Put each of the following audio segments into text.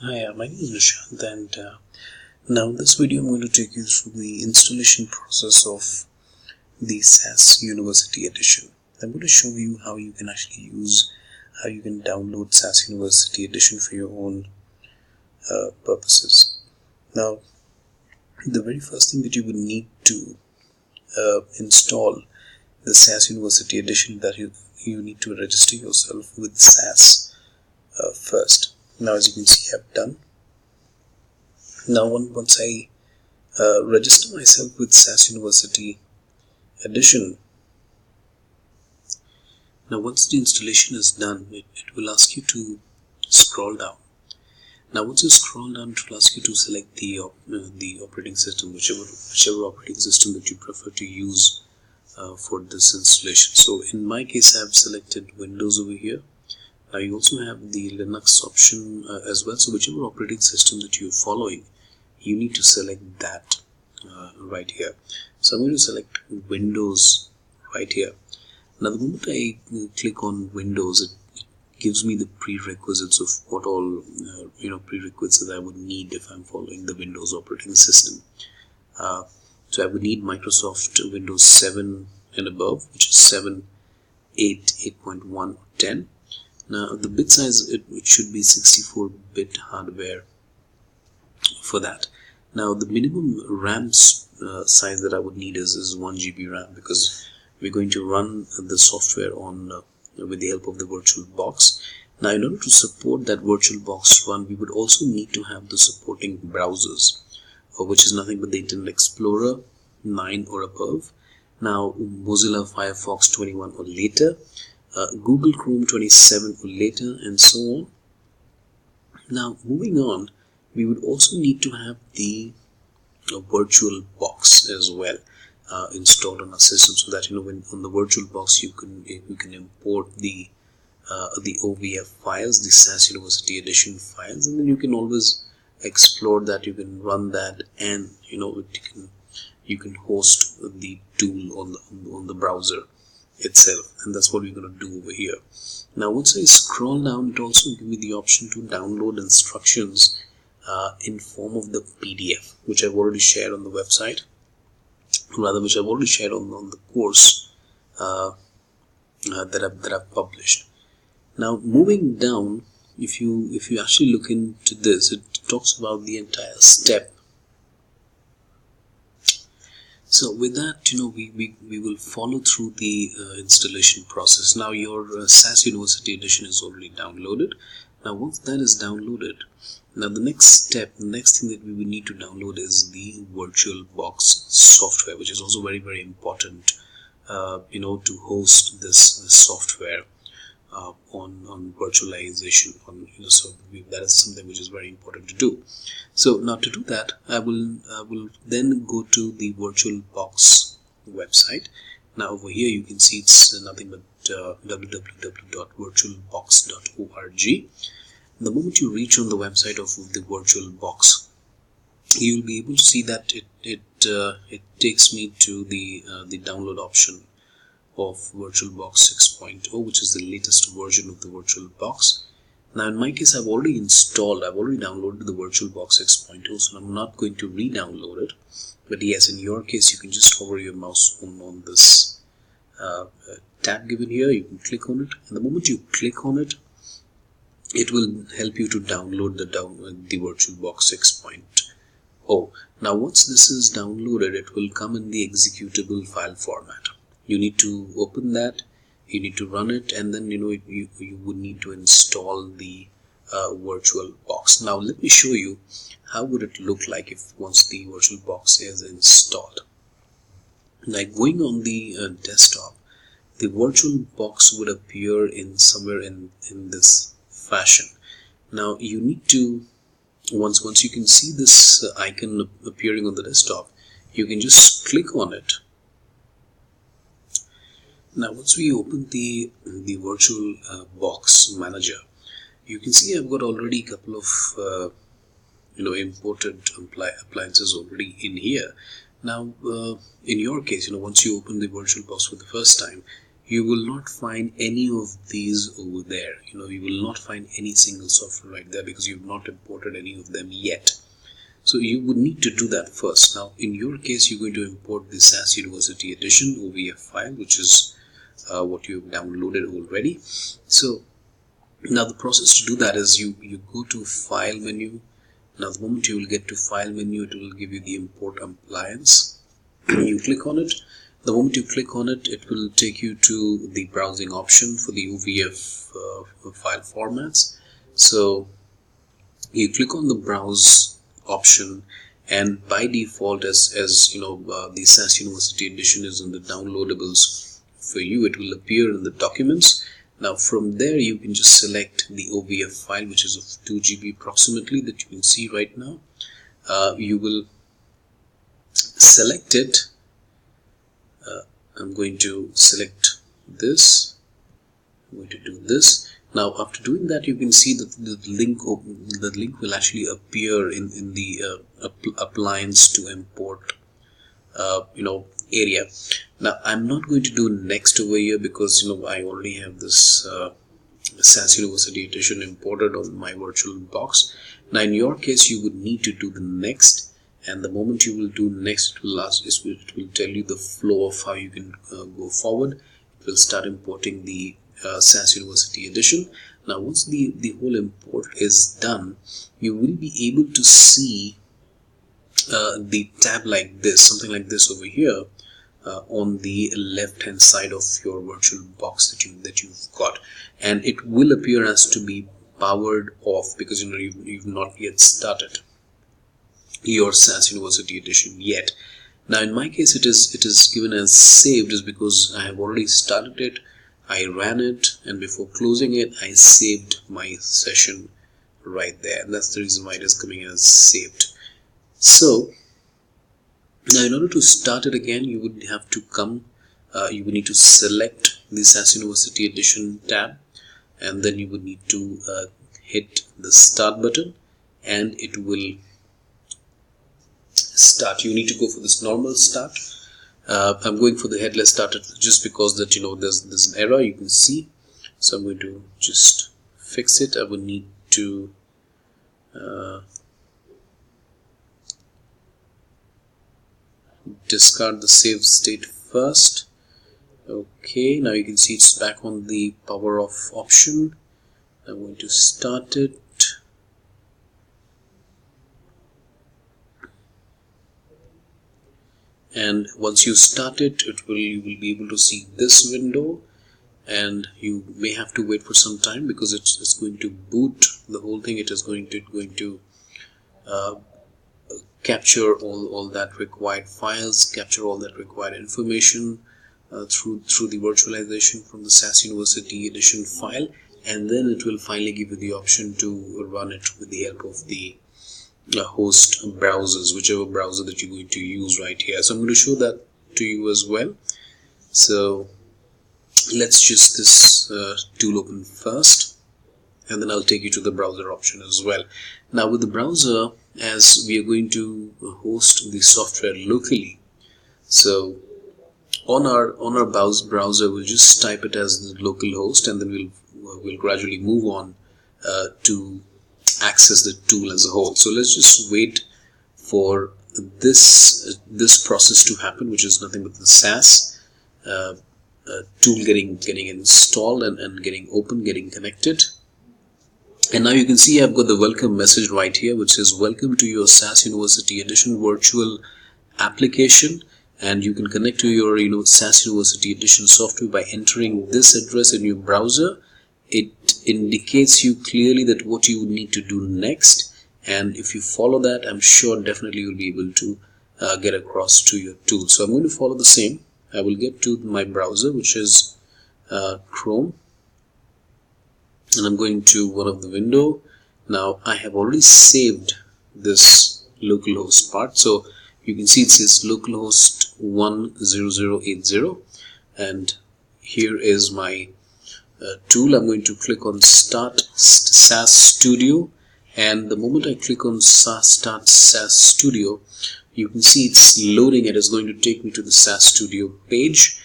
Hi, my name is Nishant, and now in this video I'm going to take you through the installation process of the SAS University Edition. I'm going to show you how you can how you can download SAS University Edition for your own purposes. Now, the very first thing that you would need to install the SAS University Edition, that you need to register yourself with SAS first. Now, as you can see, I've done. Now, once I register myself with SAS University Edition, now once the installation is done, it will ask you to scroll down. Now, once you scroll down, it will ask you to select the operating system, whichever operating system that you prefer to use for this installation. So, in my case, I have selected Windows over here. Now, you also have the Linux option as well. So, whichever operating system that you're following, you need to select that right here. So, I'm going to select Windows right here. Now, the moment I click on Windows, it gives me the prerequisites of what all prerequisites that I would need if I'm following the Windows operating system. So I would need Microsoft Windows 7 and above, which is 7, 8, 8.1 or 10. Now the bit size, it should be 64-bit hardware for that. Now the minimum RAM size that I would need is 1 GB RAM, because we're going to run the software on with the help of the VirtualBox. Now, in order to support that VirtualBox run, we would also need to have the supporting browsers, which is nothing but the Internet Explorer 9 or above. Now, Mozilla Firefox 21 or later, Google Chrome 27 or later, and so on. Now, moving on, we would also need to have the VirtualBox as well installed on our system, so that when on the VirtualBox you can import the OVF files, the SAS University Edition files, and then you can always explore that. You can run that, and you can host the tool on the browser itself, and that's what we're going to do over here. Now, once I scroll down, it also gives me the option to download instructions in form of the PDF, which I've already shared on the website, which I've already shared on the course that I've published. Now, moving down, if you actually look into this, it talks about the entire step. So with that, we will follow through the installation process. Now, your SAS University Edition is already downloaded. Now, once that is downloaded, now the next thing that we will need to download is the VirtualBox software, which is also very, very important, to host this software on virtualization. So that is something which is very important to do. So now to do that, I will then go to the VirtualBox website. Now over here you can see it's nothing but www.virtualbox.org. The moment you reach on the website of the VirtualBox, you will be able to see that it takes me to the download option of VirtualBox 6.0, which is the latest version of the VirtualBox. Now, in my case, I've already downloaded the VirtualBox 6.0, so I'm not going to re-download it. But yes, in your case, you can just hover your mouse on this tab given here. You can click on it, and the moment you click on it, it will help you to download the VirtualBox 6.0. Now, once this is downloaded, it will come in the executable file format. You need to open that, you need to run it, and then you would need to install the VirtualBox. Now, let me show you how would it look like once the VirtualBox is installed. Like going on the desktop, the VirtualBox would appear somewhere in this fashion. Now you need to, once you can see this icon appearing on the desktop, you can just click on it. Now once we open the VirtualBox manager, you can see I've got already a couple of imported appliances already in here. Now in your case, once you open the VirtualBox for the first time, you will not find any of these over there. You will not find any single software right there because you've not imported any of them yet. So you would need to do that first. Now in your case, you're going to import the SAS University Edition OVF file, which is what you've downloaded already. So now the process to do that is you go to File menu. Now the moment you will get to File menu, it will give you the Import Appliance. You click on it. The moment you click on it, it will take you to the browsing option for the OVF file formats. So you click on the browse option, and by default, as you know, the SAS University Edition is in the downloadables for you. It will appear in the documents. Now from there, you can just select the OVF file, which is of 2 GB approximately, that you can see right now. You will select it. I'm going to select this. I'm going to do this. Now after doing that, you can see that the link will actually appear in the appliance to import area. Now I'm not going to do next over here because I already have this SAS University Edition imported on my virtual box. Now in your case, you would need to do the next, and the moment you will do next, it will tell you the flow of how you can go forward. It will start importing the SAS University Edition. Now once the whole import is done, you will be able to see the tab like this, something like this over here, on the left hand side of your virtual box that you've got, and it will appear as to be powered off because you've not yet started your SAS University Edition yet. Now in my case, it is given as saved, is because I have already started it, I ran it, and before closing it, I saved my session right there, and that's the reason why it is coming as saved. So now in order to start it again, you would have to you would need to select the SAS University Edition tab, and then you would need to hit the start button, and it will start. You need to go for this normal start. I'm going for the headless start just because that there's an error you can see, so I'm going to just fix it. I will need to discard the save state first. Okay, now you can see it's back on the power off option. I'm going to start it. And once you start it, you will be able to see this window, and you may have to wait for some time because it's going to boot the whole thing. It is going to capture all that required files, capture all that required information through the virtualization from the SAS University Edition file, and then it will finally give you the option to run it with the help of the host browsers, whichever browser that you're going to use right here. So I'm going to show that to you as well. So let's just this tool open first, and then I'll take you to the browser option as well. Now with the browser, as we are going to host the software locally, so on our browser, we'll just type it as the local host, and then we'll gradually move on to access the tool as a whole. So let's just wait for this process to happen, which is nothing but the SAS tool getting installed and getting open, getting connected. And now you can see I've got the welcome message right here, which says welcome to your SAS University Edition virtual application, and you can connect to your SAS University Edition software by entering this address in your browser. It indicates you clearly that what you would need to do next, and if you follow that, I'm sure definitely you'll be able to get across to your tool. So I'm going to follow the same. I will get to my browser, which is Chrome, and I'm going to one of the window. Now I have already saved this localhost part, so you can see it says localhost 10080, and here is my tool. I'm going to click on Start SAS Studio, and the moment I click on Start SAS Studio, you can see it's loading. It is going to take me to the SAS Studio page.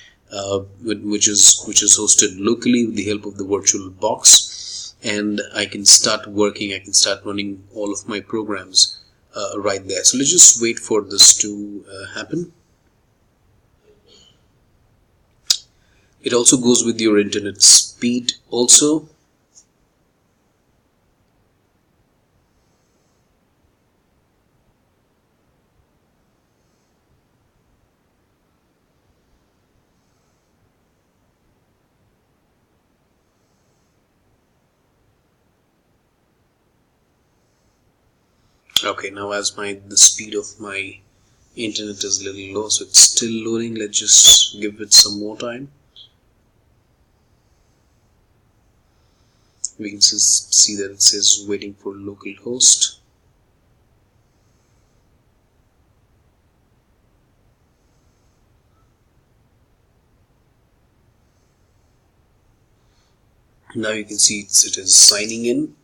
which is hosted locally with the help of the virtual box, and I can start working. I can start running all of my programs right there. So let's just wait for this to happen. It also goes with your internet speed also. Okay, now as the speed of my internet is a little low, so it's still loading. Let's just give it some more time. We can see that it says waiting for localhost. Now you can see it is signing in,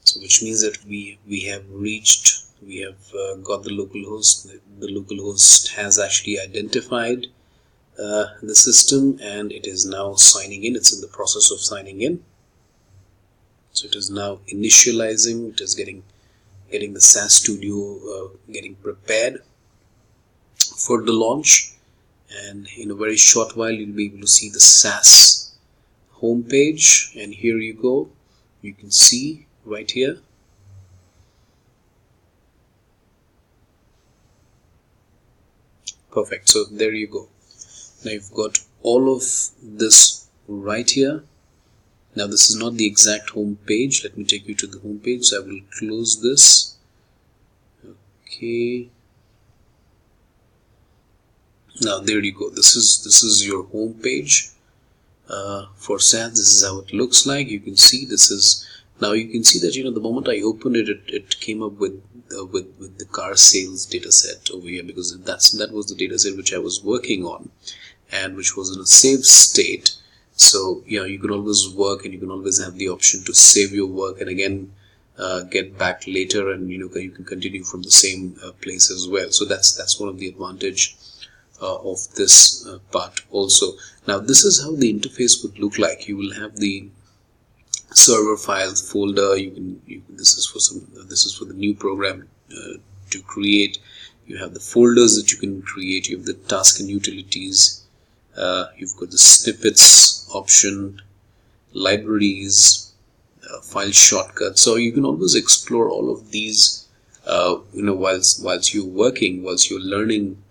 so which means that we have got the localhost. The localhost has actually identified the system, and it is now signing in. It's in the process of signing in. So it is now initializing. It is getting the SAS Studio getting prepared for the launch, and in a very short while you'll be able to see the SAS home page. And here you go. You can see right here. Perfect. So there you go. Now you've got all of this right here. Now this is not the exact home page. Let me take you to the home page. So I will close this. Okay. Now there you go. This is your home page for SAS. This is how it looks like. You can see this is. Now you can see that the moment I opened it, it came up with the car sales data set over here, because that was the data set which I was working on, and which was in a saved state. So you can always work, and you can always have the option to save your work and again get back later, and you can continue from the same place as well. So that's one of the advantage of this part also. Now this is how the interface would look like. You will have the server files folder. This is for the new program to create. You have the folders that you can create. You have the task and utilities. You've got the snippets option, libraries, file shortcuts. So you can always explore all of these whilst you're working, whilst you're learning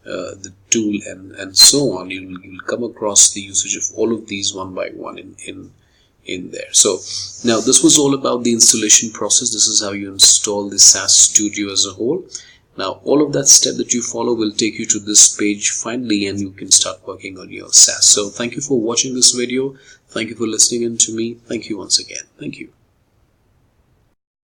the tool and so on. You'll come across the usage of all of these one by one in there. So now this was all about the installation process. This is how you install the SAS Studio as a whole. Now all of that step that you follow will take you to this page finally, and you can start working on your SAS. So thank you for watching this video. Thank you for listening in to me. Thank you once again. Thank you.